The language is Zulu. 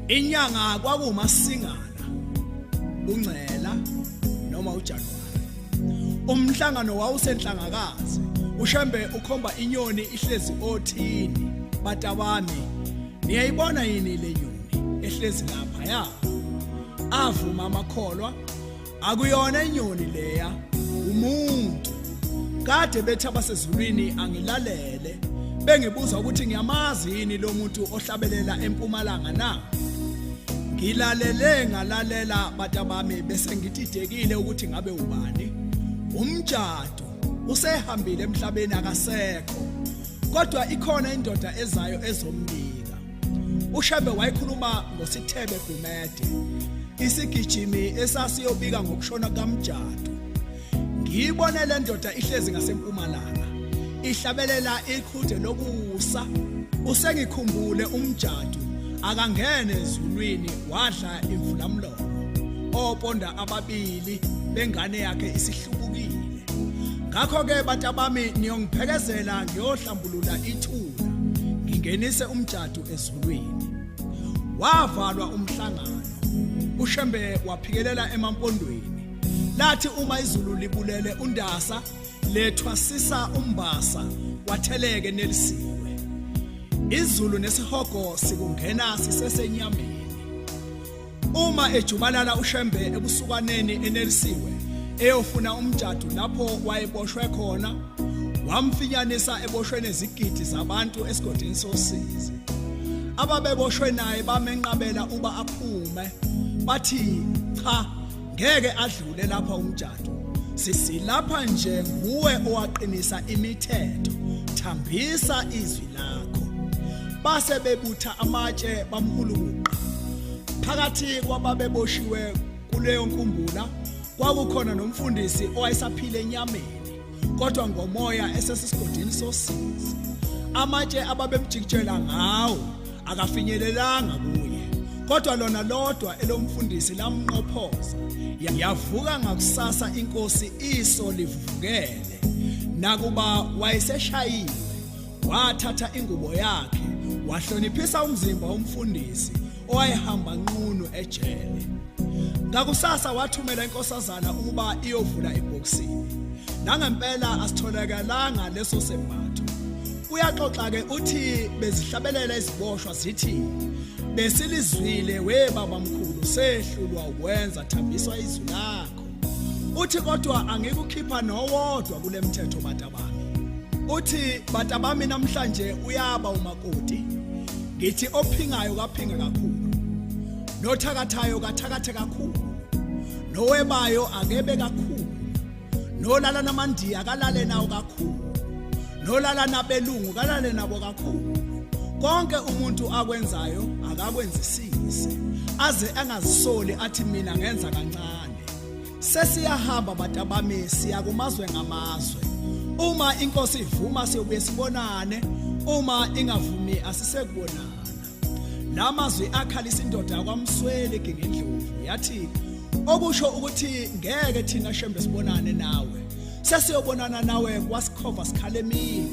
Inyanga kwakumasingana uNcela noma uJanuwari. Umhlangano wawusenhlangakazi. uShembe ukhomba inyoni ihlezi othini. Batabami niyayibona yini le nyoni ehlezi lapha ya? Avuma amakholwa akuyona inyoni leya, umuntu. Kade bethi abasezulwini angilalele bengibuza ukuthi ngiyamazi yini lo muntu ohlabelela eMpumalanga na. Ngilalele ngalalela batabami bese ngididekile ukuthi ngabe ubani. Umtshado usehambile emhlabeni akasekho, kodwa ikhona indoda ezayo ezombika. uShembe wayikhuluma ngosithebe Gumede, isigijimi esasiyobika ngokushona kaMjado. Ngiyibone le ndoda ihlezi ngaseMpumalanga ihlabelela iqhude lokusa. Usengikhumbule uMjado akangene ezulwini wadla imvulamlomo, oponda ababili bengane yakhe isihlubukile. Ngakho ke batabami niyongiphekezela ngiyohlambulula ithuna ngingenise uMjado ezulwini. Wavalwa umhlangano. uShembe waphikelela emampondweni. Lathi uma izulu libulele uNdasa lethwasisa uMbasa watheleke nelisiwe. Izulu nesihogo sikungena sisesenyameni. Uma ejubalala uShembe ebusukaneni enelisiwe eyofuna uMjado lapho wayeboshwe khona, wamfinyanisa eboshweni ezigidi zabantu esigodini sosizi. Ababeboshwe naye bamenqabela uba aphume, bathi cha ngeke adlule lapha uMjado. Sisilapha nje nguwe owaqinisa imithetho, thambisa izwi lakho. Base bebutha amatshe bamhulukuqa. Phakathi kwababeboshiwe kuleyo nkumbula kwakukhona nomfundisi owayesaphile enyameni, kodwa ngomoya esesigodini sosizi. Amatshe ababemjikijela ngawo akafinyelelanga kuye, kodwa lona lodwa elomfundisi lamnqophoza. Yavuka ngakusasa inkosi iso livuvukele, nakuba wayeseshayiwe wathatha ingubo yakhe wahloniphisa umzimba womfundisi owayehamba nqunu ejele. Ngakusasa wathumela inkosazana ukuba iyovula ibhokisini. Nangempela asitholakalanga leso sembatho. Uyaxoxa ke uthi bezihlabelela iziboshwa zithi besilizwile we baba mkhulu sehlulwa ukwenza thambiswa izwi lakho. Uthi kodwa angikukhipha nowodwa kule mthetho batabami. Uthi batabami namhlanje uyaba umakoti. Ngithi ophingayo kaphinga kakhulu, nothakathayo kathakathe kakhulu, nowebayo akebe kakhulu, nolala namandiya kalale nawo kakhulu, nolala nabelungu kalale nabo kakhulu. Konke umuntu akwenzayo akakwenzisise, aze angazisoli athi mina ngenza kancane. Sesiyahamba batabami siya kumazwe ngamazwe. Uma inkosi ivuma siyobuye sibonane, uma ingavumi asisekubonana. Lamazwi akhalisa indoda yakwaMsweli ngendlovu yathi okusho ukuthi ngeke thina Shembe sibonane nawe, sesiyobonana nawe kwaSikhova Sikhalemini.